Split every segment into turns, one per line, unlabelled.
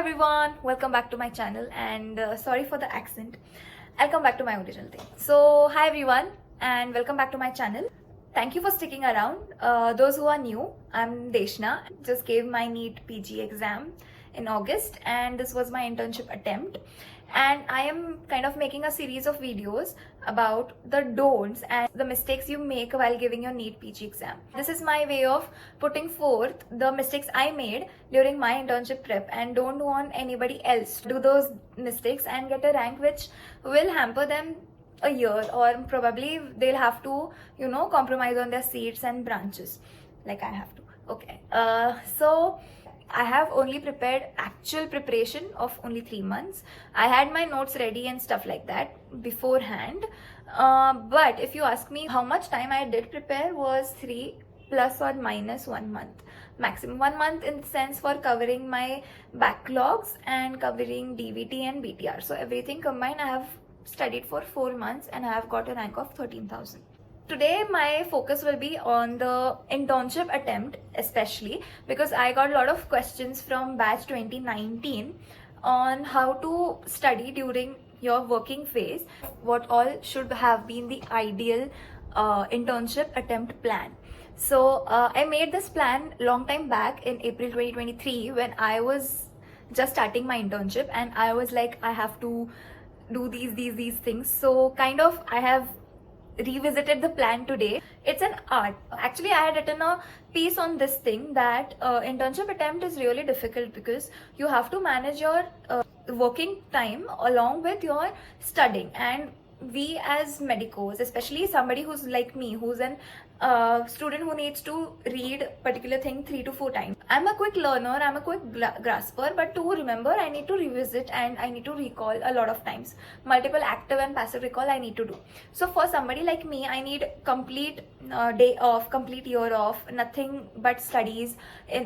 everyone, welcome back to my channel and sorry for the accent. I'll come back to my original thing. So hi everyone and welcome back to my channel. Thank you for sticking around. Those who are new, I'm Deshna. Just gave my NEET PG exam in August and this was my internship attempt. And I am kind of making a series of videos about the don'ts and the mistakes you make while giving your NEET PG exam. This is my way of putting forth the mistakes I made during my internship prep and don't want anybody else to do those mistakes and get a rank which will hamper them a year, or probably they'll have to, compromise on their seats and branches like I have to. Okay. So I have only prepared actual preparation of only 3 months. I had my notes ready and stuff like that beforehand. But if you ask me how much time I did prepare, was 3 plus or minus 1 month. Maximum 1 month in the sense for covering my backlogs and covering DVT and BTR. So everything combined, I have studied for 4 months and I have got a rank of 13,000. Today my focus will be on the internship attempt, especially because I got a lot of questions from batch 2019 on how to study during your working phase, what all should have been the ideal internship attempt plan. So I made this plan long time back in April 2023 when I was just starting my internship and I was like, I have to do these things. So kind of I have revisited the plan today. It's an art. Actually, I had written a piece on this thing that internship attempt is really difficult because you have to manage your working time along with your studying. And we as medicos, especially somebody who's like me, who's an student who needs to read particular thing 3 to 4 times. I'm a quick learner, I'm a quick grasper, but to remember I need to revisit and I need to recall a lot of times. Multiple active and passive recall I need to do. So for somebody like me, I need complete day off, complete year off, nothing but studies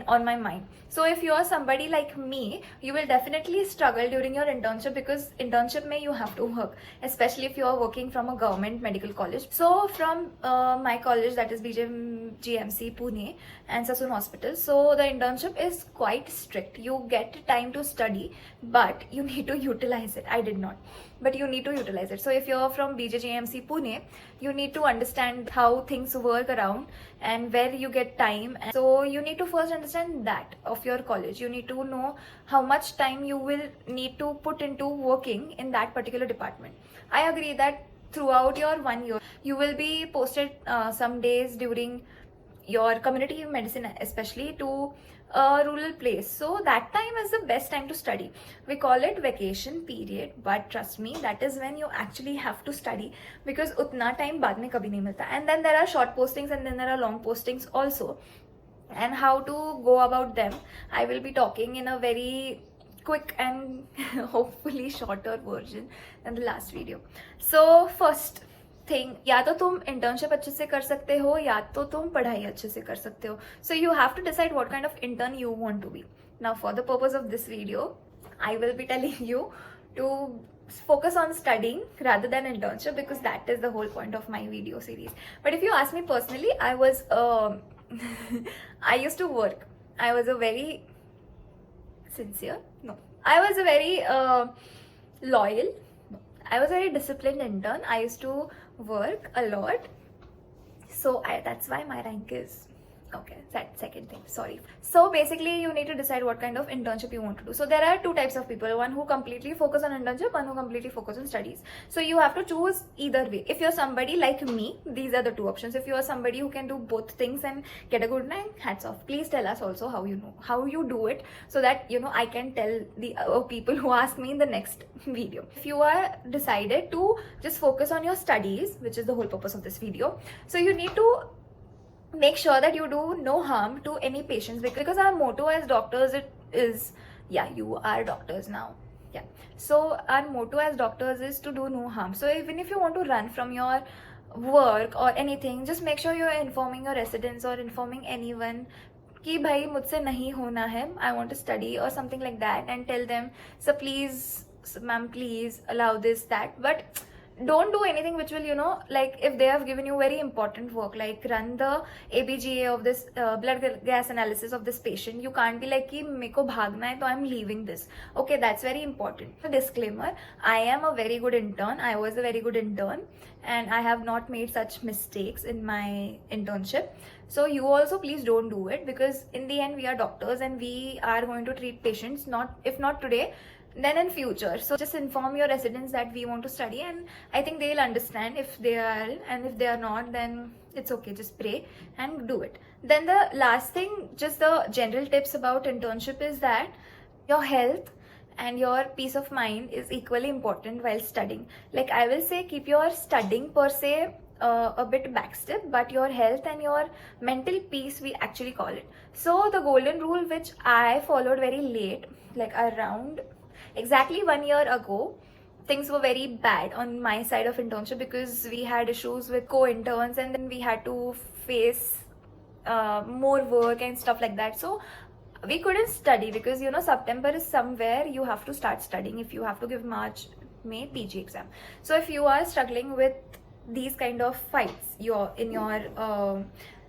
on my mind. So if you are somebody like me, you will definitely struggle during your internship because internship mein you have to work, especially if you are working from a government medical college. So from my college, that is BJ GMC Pune and Sasun Hospital. So the internship is quite strict. You get time to study, but you need to utilize it. I did not, but you need to utilize it. So if you're from BJ GMC Pune, you need to understand how things work around and where you get time. And so you need to first understand that of your college. You need to know how much time you will need to put into working in that particular department. I agree that throughout your 1 year, you will be posted some days during your community medicine, especially to a rural place. So that time is the best time to study. We call it vacation period, but trust me, that is when you actually have to study because utna time baad mein kabhi nahi milta. And then there are short postings and then there are long postings also. And how to go about them, I will be talking in a very quick and hopefully shorter version than the last video. So first thing, या तो तुम internship अच्छे से कर सकते हो या तो तुम पढ़ाई अच्छे से कर सकते हो. So you have to decide what kind of intern you want to be. Now for the purpose of this video, I will be telling you to focus on studying rather than internship because that is the whole point of my video series. But if you ask me personally, I was I used to work. I was a very sincere, no, I was a very loyal, no, I was a very disciplined intern. I used to work a lot, so that's why my rank is okay. That second thing, sorry. So basically you need to decide what kind of internship you want to do. So there are 2 types of people, one who completely focus on internship, one who completely focus on studies. So you have to choose either way. If you're somebody like me, these are the 2 options. If you are somebody who can do both things and get a good rank, hats off. Please tell us also how you do it, so that I can tell the people who ask me in the next video. If you are decided to just focus on your studies, which is the whole purpose of this video, so you need to make sure that you do no harm to any patients because our motto as doctors is, yeah, you are doctors now. Yeah. So our motto as doctors is to do no harm. So even if you want to run from your work or anything, just make sure you're informing your residents or informing anyone कि भाई मुझसे नहीं होना है, I want to study or something like that, and tell them, so please ma'am, please allow this, that. But don't do anything which will, like if they have given you very important work, like run the ABGA of this blood gas analysis of this patient, you can't be like ki meko bhagna hai, so I'm leaving this. Okay, that's very important. A disclaimer, I am a very good intern. I was a very good intern and I have not made such mistakes in my internship. So you also please don't do it, because in the end we are doctors and we are going to treat patients, if not today, then in future. So just inform your residents that we want to study, and I think they'll understand if they are, and if they are not, then it's okay, just pray and do it. Then the last thing, just the general tips about internship is that your health and your peace of mind is equally important while studying. Like I will say, keep your studying per se a bit backstep, but your health and your mental peace, we actually call it. So the golden rule which I followed very late, like around exactly 1 year ago, things were very bad on my side of internship because we had issues with co-interns, and then we had to face more work and stuff like that. So we couldn't study because September is somewhere you have to start studying if you have to give March, May PG exam. So if you are struggling with these kind of fights in your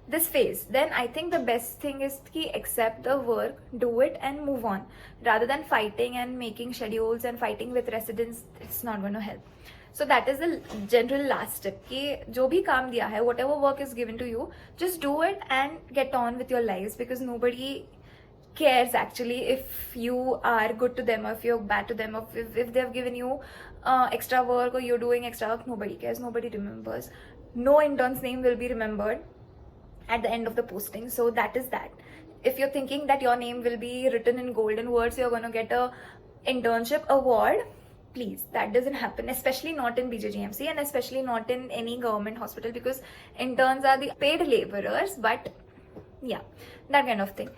this phase, then I think the best thing is to accept the work, do it and move on, rather than fighting and making schedules and fighting with residents. It's not going to help. So that is the general last tip, कि जो भी काम दिया है, whatever work is given to you, just do it and get on with your lives, because nobody cares actually if you are good to them or if you're bad to them, or if they've given you extra work or you're doing extra work. Nobody cares, nobody remembers. No intern's name will be remembered at the end of the posting. So that is that. If you're thinking that your name will be written in golden words, you're going to get a internship award, please, that doesn't happen, especially not in BJGMC and especially not in any government hospital, because interns are the paid laborers. But yeah, that kind of thing.